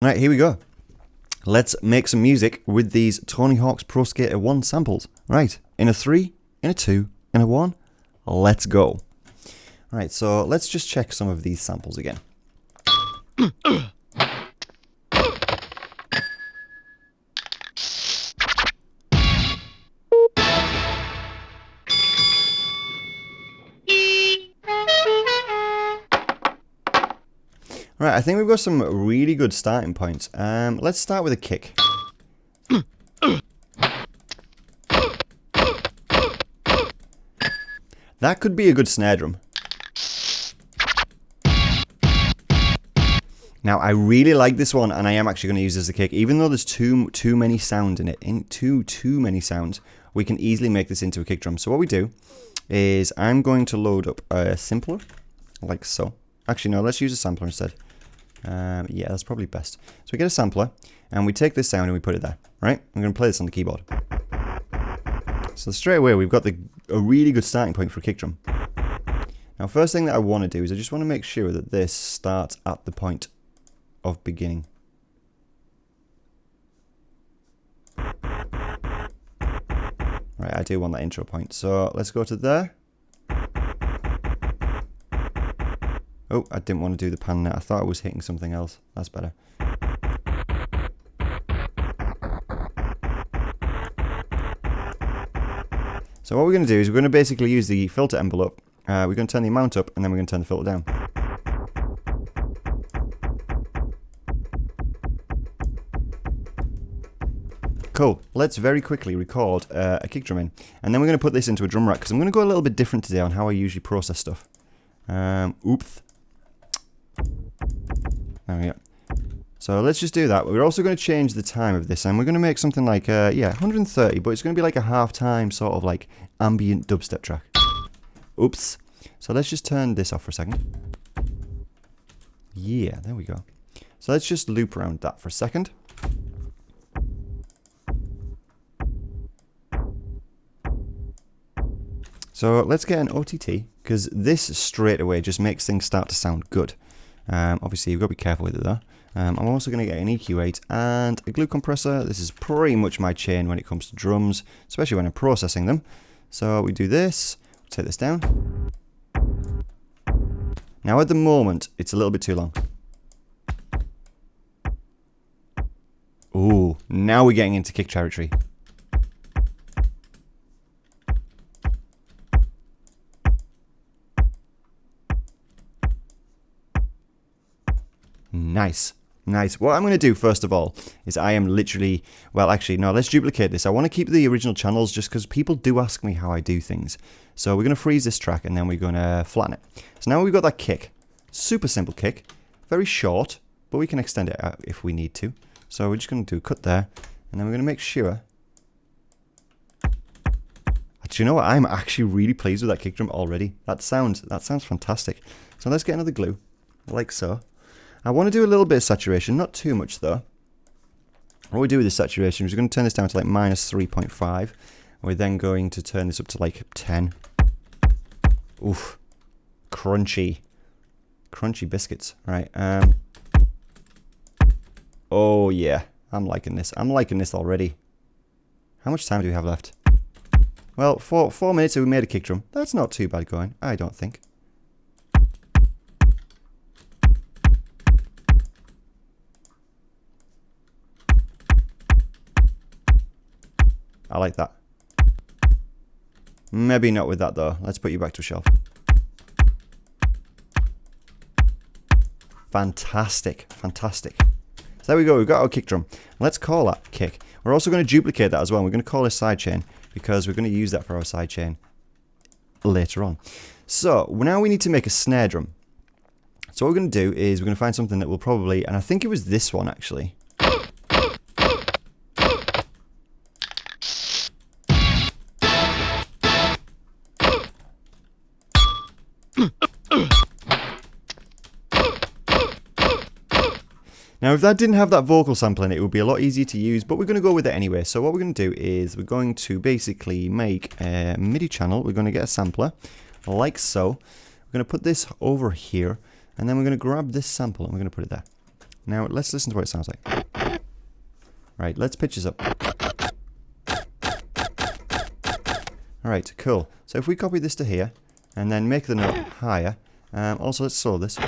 Right, here we go. Let's make some music with these Tony Hawk's Pro Skater 1 samples. Right, in a 3, in a 2, in a 1, let's go. Right, so let's just check some of these samples again. Right, I think we've got some really good starting points. Let's start with a kick. That could be a good snare drum. Now, I really like this one, and I am actually going to use this as a kick. Even though there's too many sounds in it, too many sounds, we can easily make this into a kick drum. So what we do is I'm going to load up a simpler, like so. Actually, no, let's use a sampler instead. Yeah, that's probably best. So we get a sampler, and we take this sound and we put it there, right? I'm going to play this on the keyboard. So straight away, we've got a really good starting point for a kick drum. Now, first thing that I want to do is I just want to make sure that this starts at the point of beginning. Right, I do want that intro point. So let's go to there. Oh, I didn't want to do the pan net. I thought I was hitting something else. That's better. So what we're going to do is we're going to basically use the filter envelope. We're going to turn the amount up, and then we're going to turn the filter down. Cool. Let's very quickly record a kick drum in. And then we're going to put this into a drum rack, because I'm going to go a little bit different today on how I usually process stuff. Oops. There we go. So let's just do that. We're also going to change the time of this, and we're going to make something like, yeah, 130, but it's going to be like a half-time sort of like ambient dubstep track. Oops. So let's just turn this off for a second. Yeah, there we go. So let's just loop around that for a second. So let's get an OTT, because this straight away just makes things start to sound good. Obviously, you've got to be careful with it though. I'm also going to get an EQ8 and a glue compressor. This is pretty much my chain when it comes to drums, especially when I'm processing them. So we do this, take this down. Now at the moment, it's a little bit too long. Ooh, now we're getting into kick territory. Nice. Nice. What I'm going to do first of all is I am literally, well actually no, let's duplicate this. I want to keep the original channels just because people do ask me how I do things. So we're going to freeze this track and then we're going to flatten it. So now we've got that kick. Super simple kick. Very short, but we can extend it out if we need to. So we're just going to do a cut there, and then we're going to make sure. Do you know what? I'm actually really pleased with that kick drum already. That sounds fantastic. So let's get another glue, like so. I want to do a little bit of saturation, not too much though. What we do with this saturation is we're going to turn this down to like minus 3.5. We're then going to turn this up to like 10. Oof. Crunchy. Crunchy biscuits. Right. Oh yeah. I'm liking this. I'm liking this already. How much time do we have left? Well, 4 minutes and we made a kick drum. That's not too bad going, I don't think. I like that. Maybe not with that though. Let's put you back to a shelf. Fantastic. Fantastic. So there we go. We've got our kick drum. Let's call that kick. We're also going to duplicate that as well. We're going to call this sidechain because we're going to use that for our sidechain later on. So now we need to make a snare drum. So what we're going to do is we're going to find something that will probably, and I think it was this one actually. Now, if that didn't have that vocal sample in it, it would be a lot easier to use, but we're going to go with it anyway. So what we're going to do is we're going to basically make a MIDI channel. We're going to get a sampler, like so. We're going to put this over here, and then we're going to grab this sample and we're going to put it there, Now let's listen to what it sounds like. Right, let's pitch this up. Alright, cool. So if we copy this to here, and then make the note higher, also let's slow this.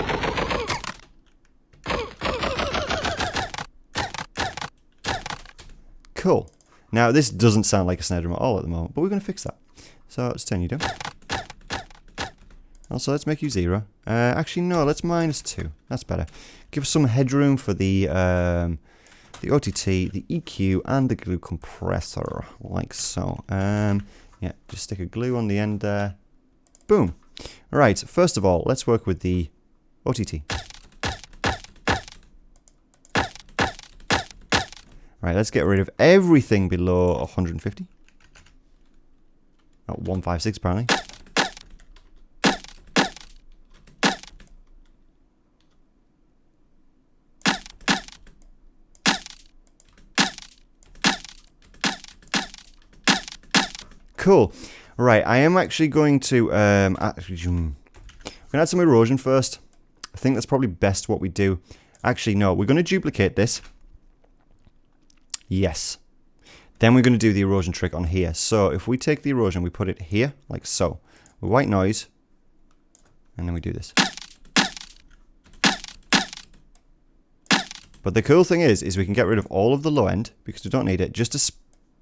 Cool. Now this doesn't sound like a snare drum at all at the moment, but we're going to fix that. So let's turn you down. Also, let's make you 0. Actually, no, let's -2. That's better. Give us some headroom for the OTT, the EQ, and the glue compressor, like so. Yeah, just stick a glue on the end there. Boom. Alright, first of all, let's work with the OTT. Right, let's get rid of everything below 150. Oh, 156 apparently. Cool. Right, I am actually going to we're gonna add some erosion first. I think that's probably best what we do. Actually, no, we're going to duplicate this. Yes. Then we're going to do the erosion trick on here. So if we take the erosion, we put it here, like so, with white noise, and then we do this. But the cool thing is we can get rid of all of the low end, because we don't need it, just to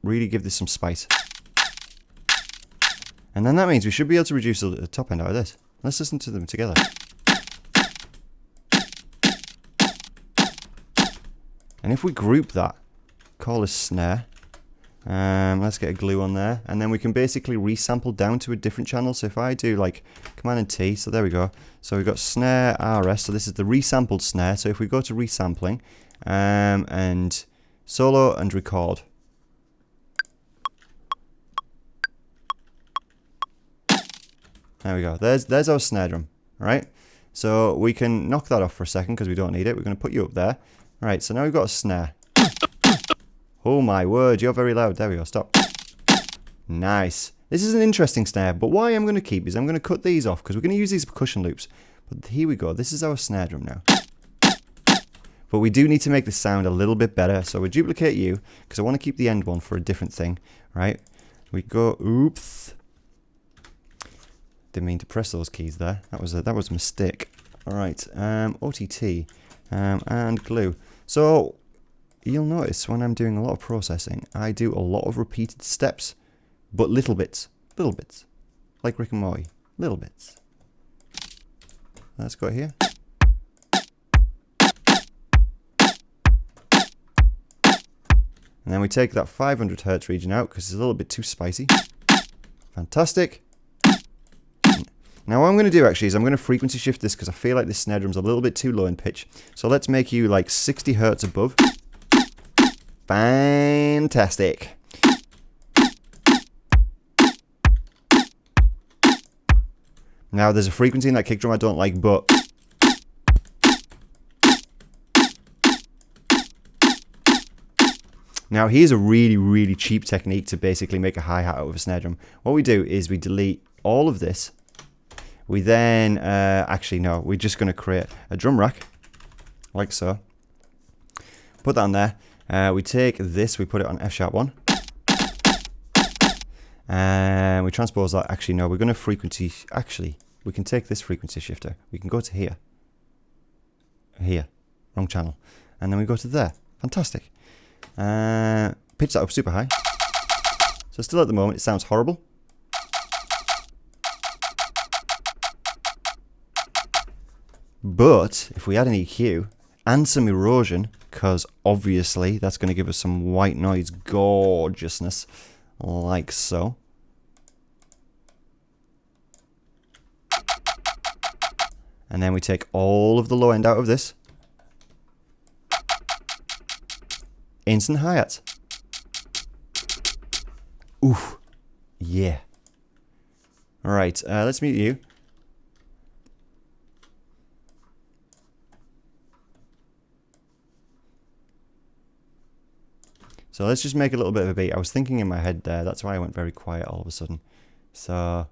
really give this some spice. And then that means we should be able to reduce the top end out of this. Let's listen to them together. And if we group that, call this snare, let's get a glue on there, and then we can basically resample down to a different channel. So if I do like Command and T, so there we go. So we've got snare RS, so this is the resampled snare. So if we go to resampling, and solo and record. There we go. There's our snare drum. Right? So we can knock that off for a second because we don't need it. We're going to put you up there. Right, so now we've got a snare. Oh my word, you're very loud. There we go, stop. Nice. This is an interesting snare, but what I'm going to keep is I'm going to cut these off because we're going to use these percussion loops. But here we go. This is our snare drum now. But we do need to make this sound a little bit better. So we duplicate you because I want to keep the end one for a different thing. Right? We go, oops. Didn't mean to press those keys there. That was a mistake. All right, OTT and glue. So you'll notice when I'm doing a lot of processing, I do a lot of repeated steps, but little bits, like Rick and Morty, little bits. Let's go here. And then we take that 500 Hertz region out because it's a little bit too spicy. Fantastic. Now what I'm going to do actually is I'm going to frequency shift this because I feel like this snare drum's a little bit too low in pitch. So let's make you like 60 Hertz above. Fantastic. Now there's a frequency in that kick drum I don't like, but now here's a really cheap technique to basically make a hi-hat out of a snare drum. What we do is we delete all of this. We then, actually no, we're just going to create a drum rack, like so. Put that on there. We take this, we put it on F sharp 1. And we transpose that. Actually no, we're going to frequency, actually, we can take this frequency shifter. We can go to here. Here, wrong channel. And then we go to there. Fantastic. Pitch that up super high. So still at the moment, it sounds horrible. But if we add an EQ and some erosion, because obviously that's going to give us some white noise gorgeousness, like so. And then we take all of the low end out of this. Instant hi-hats. Oof. Yeah. Alright, let's mute you. So let's just make a little bit of a beat. I was thinking in my head there. That's why I went very quiet all of a sudden. So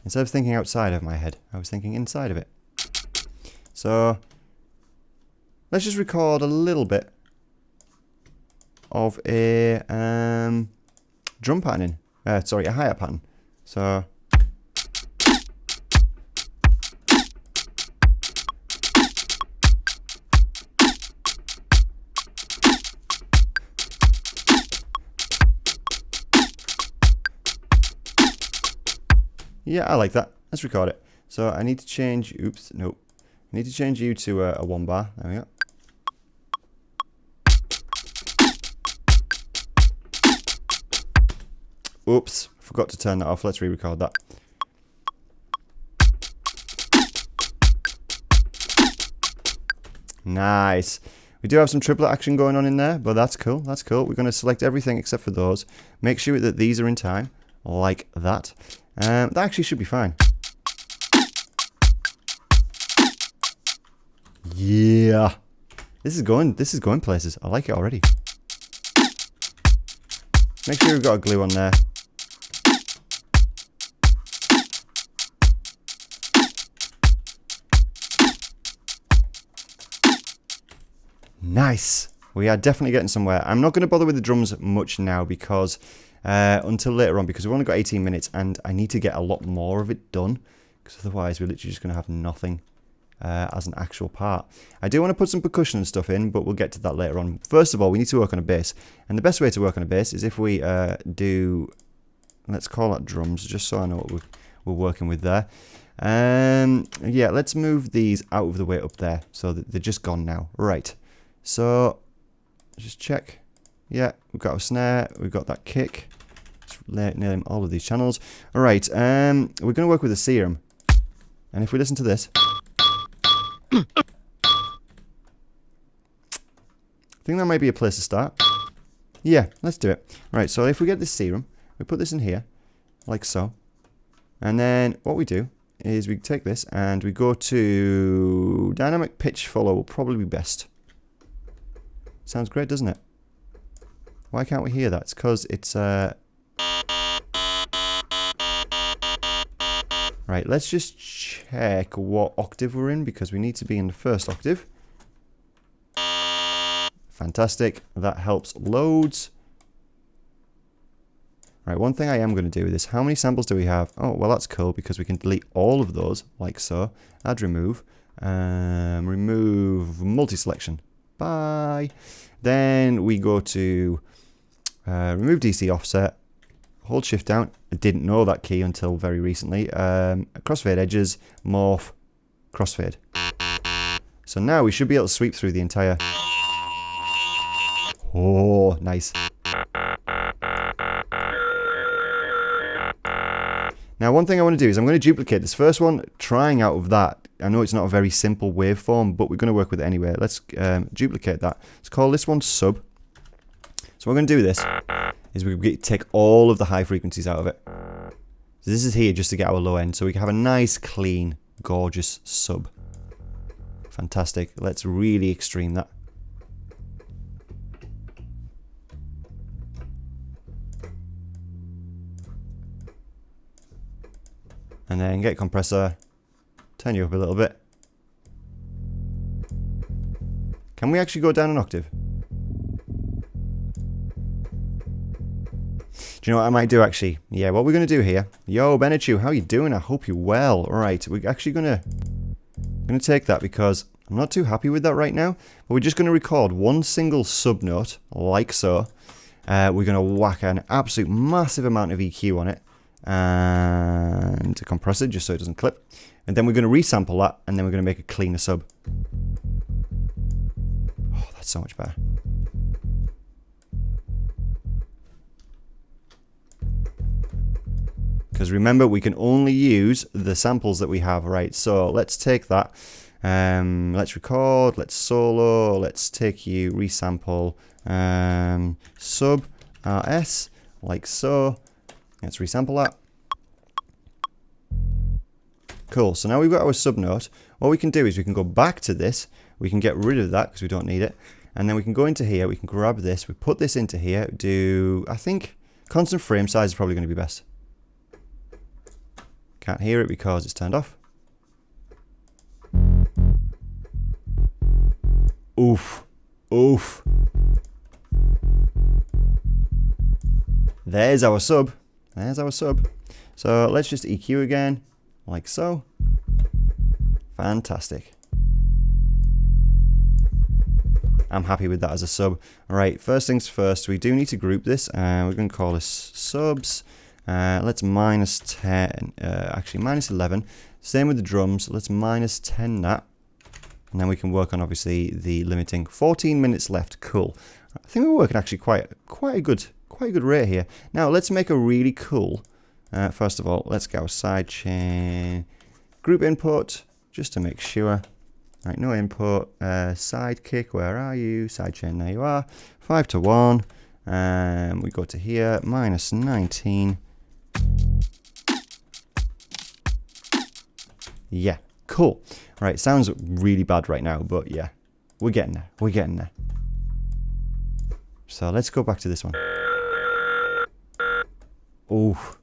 instead of thinking outside of my head, I was thinking inside of it. So let's just record a little bit of a drum patterning. Sorry, a hi-hat pattern. So yeah, I like that. Let's record it. So I need to change, oops, nope. I need to change you to a 1 bar. There we go. Oops, forgot to turn that off. Let's re-record that. Nice. We do have some triplet action going on in there, but that's cool. That's cool. We're going to select everything except for those. Make sure that these are in time, like that. That actually should be fine. Yeah. This is going places. I like it already. Make sure we've got a glue on there. Nice. We are definitely getting somewhere. I'm not going to bother with the drums much now because until later on, because we've only got 18 minutes and I need to get a lot more of it done, because otherwise we're literally just going to have nothing as an actual part. I do want to put some percussion and stuff in, but we'll get to that later on. First of all, we need to work on a bass, and the best way to work on a bass is if we do, let's call that drums, just so I know what we're working with there. Yeah, let's move these out of the way up there so that they're just gone now. Right. So just check. Yeah, we've got our snare, we've got that kick. Let's name all of these channels. All right, we're going to work with the serum. And if we listen to this, I think that might be a place to start. Yeah, let's do it. Right, so if we get this serum, we put this in here, like so. And then what we do is we take this and we go to dynamic pitch follow will probably be best. Sounds great, doesn't it? Why can't we hear that? It's because it's... Right, let's just check what octave we're in, because we need to be in the first octave. Fantastic. That helps loads. Right, one thing I am going to do with this, how many samples do we have? Oh, well, that's cool, because we can delete all of those, like so. Add remove. Remove multi-selection. Bye. Then we go to remove DC offset. Hold shift down. I didn't know that key until very recently. Crossfade edges, morph, crossfade. So now we should be able to sweep through the entire... Oh, nice. Now, one thing I want to do is I'm going to duplicate this first one, trying out of that. I know it's not a very simple waveform, but we're going to work with it anyway. Let's duplicate that. Let's call this one sub. So what we're going to do this is we take all of the high frequencies out of it. So this is here just to get our low end, so we can have a nice, clean, gorgeous sub. Fantastic. Let's really extreme that. And then get compressor, turn you up a little bit. Can we actually go down an octave? Do you know what I might do actually? Yeah, what we're going to do here. Yo, Benechu, how you doing? I hope you're well. Alright, we're actually going to take that because I'm not too happy with that right now. But we're just going to record one single sub note, like so. We're going to whack an absolute massive amount of EQ on it. And a compressor just so it doesn't clip, and then we're going to resample that, and then we're going to make a cleaner sub. Oh, that's so much better. Because remember, we can only use the samples that we have, right? So let's take that, let's record, let's solo, let's take you resample, sub RS, like so. Let's resample that. Cool, so now we've got our sub note. What we can do is we can go back to this. We can get rid of that because we don't need it. And then we can go into here, we can grab this, we put this into here, do, I think, constant frame size is probably going to be best. Can't hear it because it's turned off. Oof. Oof. There's our sub. There's our sub. So let's just EQ again, like so. Fantastic. I'm happy with that as a sub. Alright, first things first, we do need to group this. We're going to call this subs. Let's minus 10, actually minus 11. Same with the drums, let's minus 10 that. And then we can work on, obviously, the limiting. 14 minutes left, cool. I think we're working actually quite a good rate here. Now, let's make a really cool, first of all, let's go sidechain, group input, just to make sure. Right, no input, sidekick, where are you? Sidechain, there you are. 5 to 1. We go to here, minus 19. Yeah, cool. Right, sounds really bad right now, but yeah, we're getting there. We're getting there. So let's go back to this one. Oh.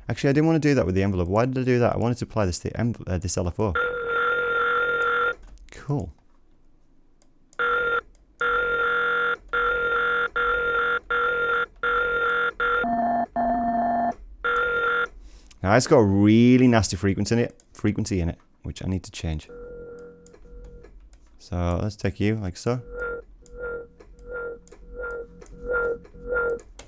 Actually, I didn't want to do that with the envelope. Why did I do that? I wanted to apply this to this LFO. Cool. Now it's got a really nasty frequency in it, which I need to change. So let's take you like so.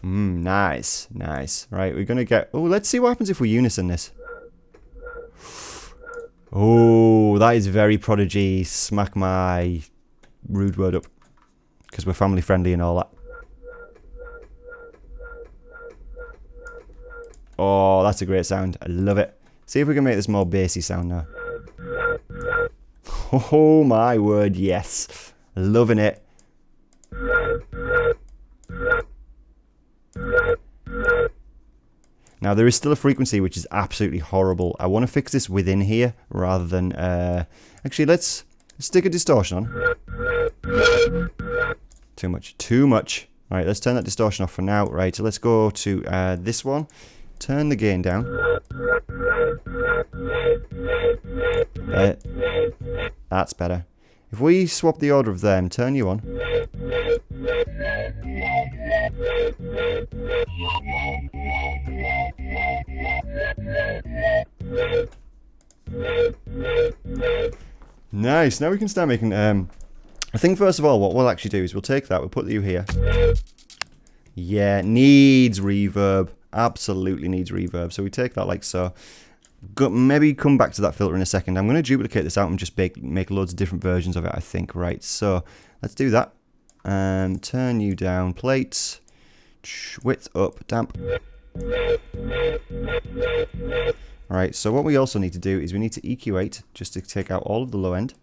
Nice, nice. Right, we're gonna get. Oh, let's see what happens if we unison this. Oh, that is very Prodigy. Smack my rude word up, because we're family friendly and all that. Oh, that's a great sound. I love it. See if we can make this more bassy sound now. Oh my word, yes. Loving it. Now there is still a frequency which is absolutely horrible. I want to fix this within here rather than... actually, let's stick a distortion on. Too much. Too much. Alright, let's turn that distortion off for now. Right, so let's go to this one. Turn the gain down. That's better. If we swap the order of them, turn you on. Nice. Now we can start making... I think first of all, what we'll actually do is we'll take that, we'll put you here. Yeah, needs reverb. Absolutely needs reverb. So we take that like so. Maybe come back to that filter in a second. I'm going to duplicate this out and just make loads of different versions of it, I think. Right, so let's do that. Turn you down. Plates. Width up. Damp. Alright, so what we also need to do is we need to EQ8 just to take out all of the low end,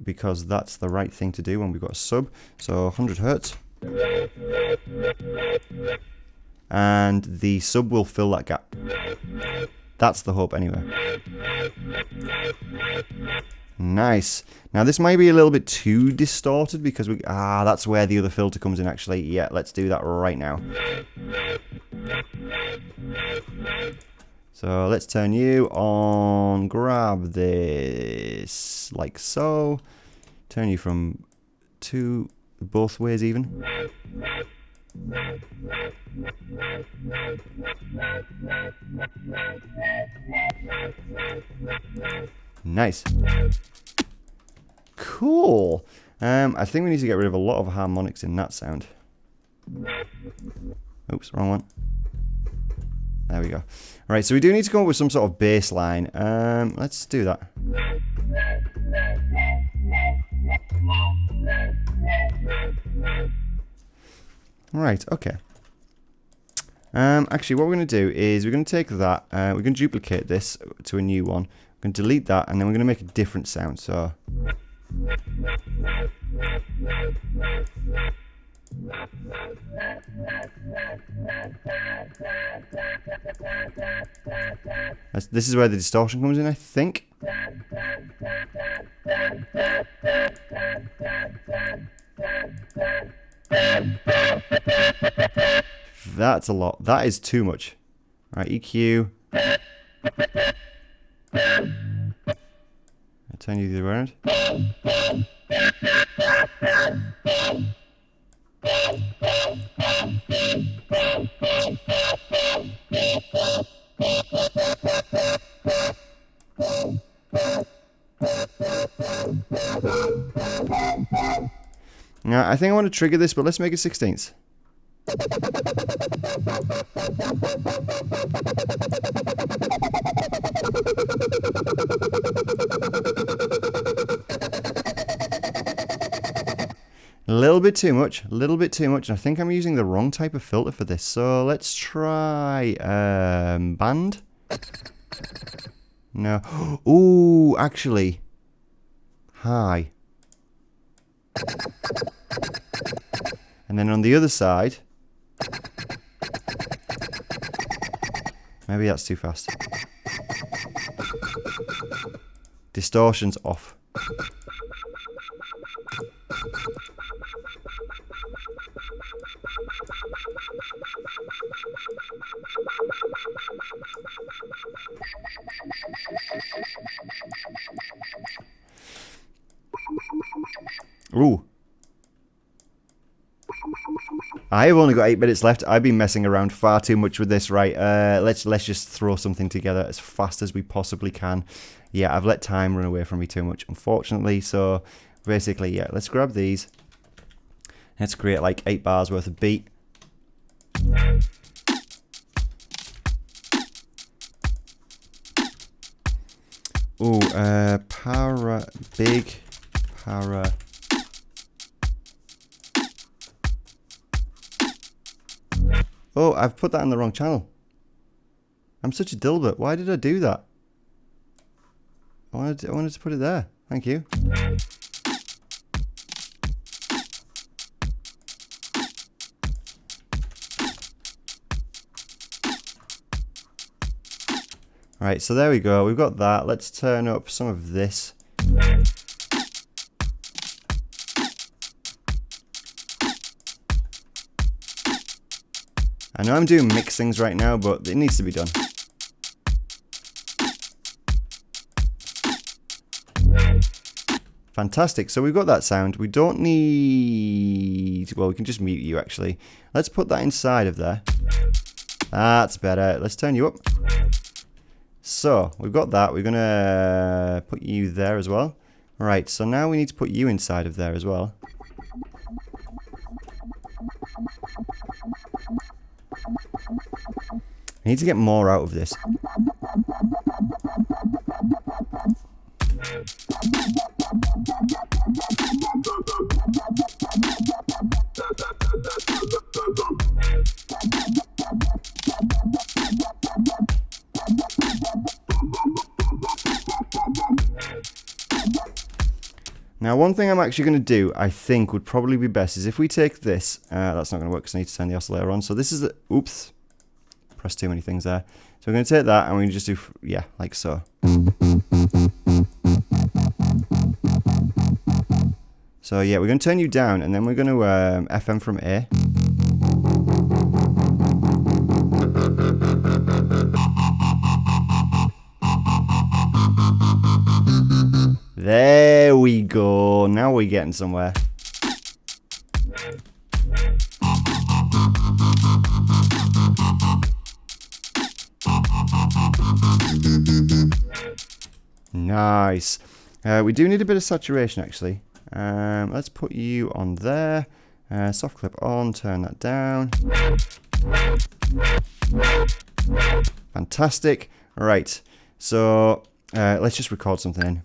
because that's the right thing to do when we've got a sub. So 100 Hertz. And the sub will fill that gap. That's the hope anyway. Nice. Now this might be a little bit too distorted because that's where the other filter comes in actually. Yeah, let's do that right now. So let's turn you on, grab this like so. Turn you from both ways even. Nice. Cool. I think we need to get rid of a lot of harmonics in that sound. Oops, wrong one. There we go. Alright, so we do need to come up with some sort of bass line. Let's do that. Right, okay. Actually, what we're going to do is we're going to take that, we're going to duplicate this to a new one. We're going to delete that, and then we're going to make a different sound. So, this is where the distortion comes in, I think. That's a lot. That is too much. Right, EQ. turn you the other way around. Now, I think I want to trigger this, but let's make it 16ths. A little bit too much, a little bit too much. I think I'm using the wrong type of filter for this. So let's try band. No. Ooh, actually. High. And then on the other side. Maybe that's too fast. Distortion's off. Ooh. I have only got 8 minutes left. I've been messing around far too much with this. Right, let's just throw something together as fast as we possibly can. Yeah, I've let time run away from me too much, unfortunately. So basically, yeah, let's grab these. Let's create like 8 bars worth of beat. Ooh, big para. Oh, I've put that in the wrong channel. I'm such a dilbert. Why did I do that? I wanted to put it there. Thank you. Right, so there we go. We've got that. Let's turn up some of this. I know I'm doing mixed things right now, but it needs to be done. Fantastic. So we've got that sound. We don't need... Well, we can just mute you, actually. Let's put that inside of there. That's better. Let's turn you up. So, we've got that. We're going to put you there as well. Right, so now we need to put you inside of there as well. I need to get more out of this. Now, one thing I'm actually going to do, I think, would probably be best is if we take this. That's not going to work because I need to turn the oscillator on. So this is the... Oops. Pressed too many things there. So we're going to take that and we're going to just do... Yeah, like so. So yeah, we're going to turn you down and then we're going to FM from A. There we go. Now we're getting somewhere. Nice. We do need a bit of saturation, actually. Let's put you on there. Soft clip on. Turn that down. Fantastic. Right. So let's just record something in.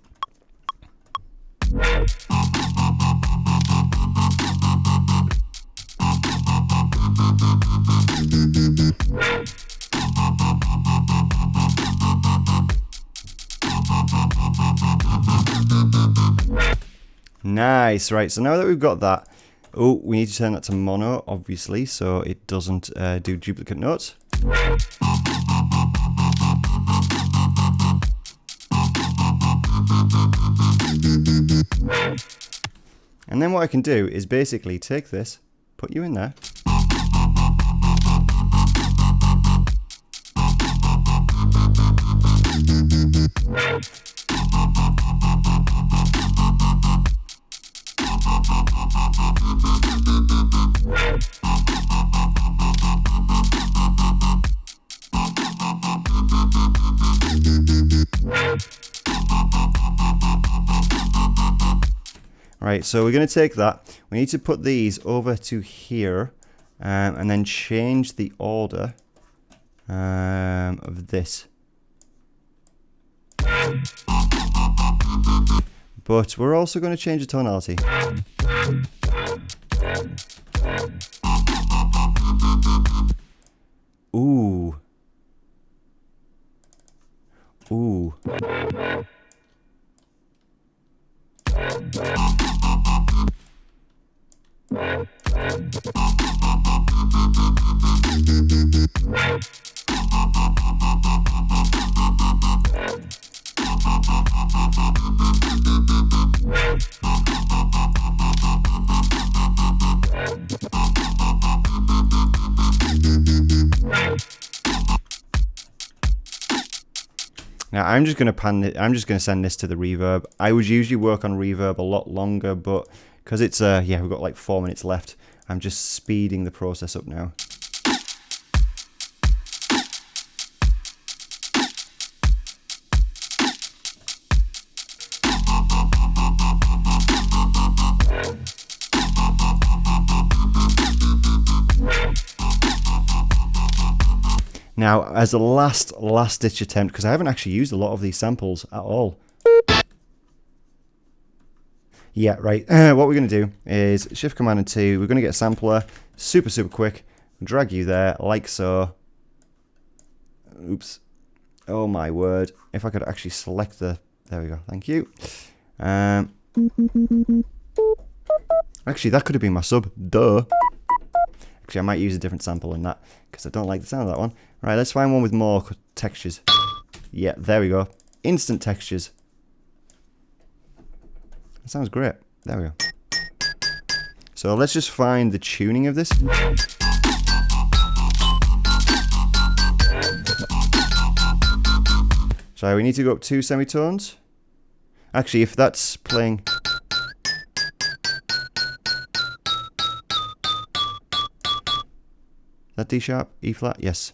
Nice, right, so now that we've got that, oh, we need to turn that to mono, obviously, so it doesn't do duplicate notes. And then what I can do is basically take this, put you in there. Right, so we're going to take that. We need to put these over to here and then change the order of this. But we're also going to change the tonality. Ooh. Ooh. Now I'm just gonna send this to the reverb. I would usually work on reverb a lot longer, but because it's yeah, we've got like 4 minutes left, I'm just speeding the process up now. Now, as a last ditch attempt, because I haven't actually used a lot of these samples at all. Yeah, right. What we're going to do is Shift Command and 2. We're going to get a sampler, super quick. Drag you there, like so. Oops. Oh my word. If I could actually select the... There we go. Thank you. Actually, that could have been my sub. Duh. Actually, I might use a different sample in that, because I don't like the sound of that one. Right, let's find one with more textures. Yeah, there we go. Instant textures. That sounds great. There we go. So let's just find the tuning of this. So we need to go up 2 semitones. Actually, if that's playing... Is that D sharp? E flat? Yes.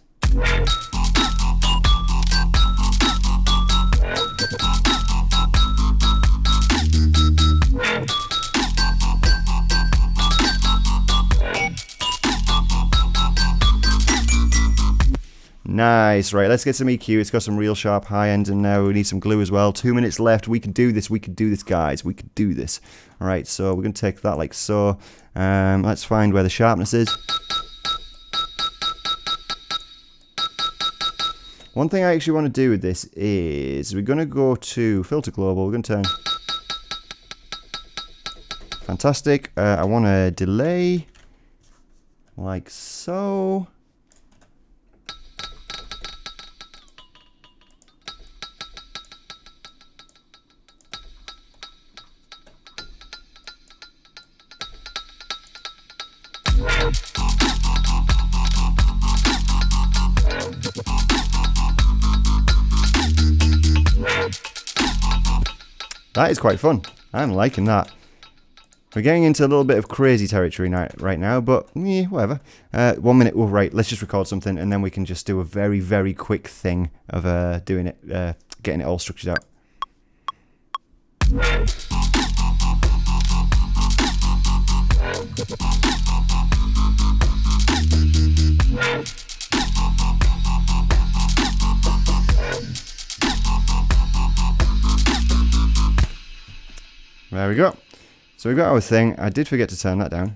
Nice, right, let's get some EQ. It's got some real sharp high end, and now we need some glue as well. 2 minutes left. We can do this, guys. We can do this. Alright, so we're going to take that like so. Let's find where the sharpness is. One thing I actually want to do with this is we're going to go to Filter Global. We're going to turn... Fantastic. I want to delay like so. That is quite fun. I'm liking that. We're getting into a little bit of crazy territory right now, but yeah, whatever. 1 minute. Oh, right. Let's just record something, and then we can just do a very quick thing of doing it, getting it all structured out. There we go. So we've got our thing. I did forget to turn that down.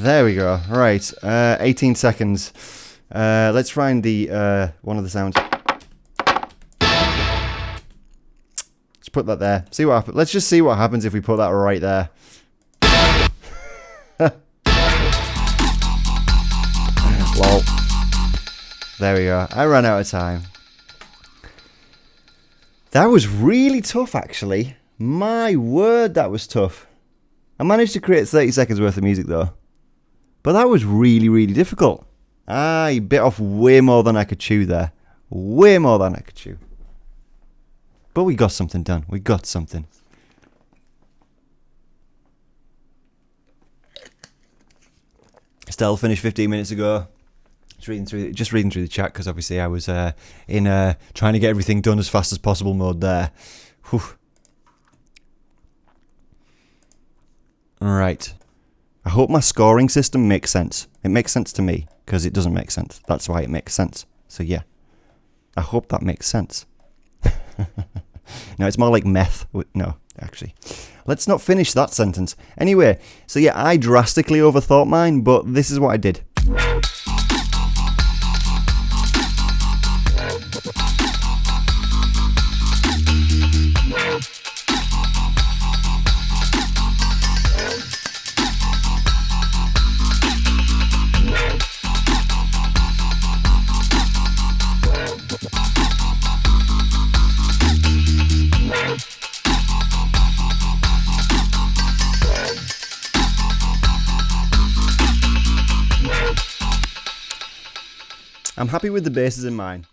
There we go. Right, 18 seconds. Let's find the one of the sounds. Let's Just put that there. See what happens. Let's just see what happens if we put that right there. Lol. There we go. I ran out of time. That was really tough, actually. My word, that was tough. I managed to create 30 seconds worth of music, though. But that was really, really difficult. I bit off way more than I could chew there. Way more than I could chew. But we got something done. We got something. Estelle finished 15 minutes ago. Just reading through the chat because obviously I was in trying to get everything done as fast as possible mode there. Whew. All right. I hope my scoring system makes sense. It makes sense to me because it doesn't make sense. That's why it makes sense. So yeah, I hope that makes sense. No, it's more like meth. No, actually. Let's not finish that sentence. Anyway, so yeah, I drastically overthought mine, but this is what I did. I'm happy with the bases in mine.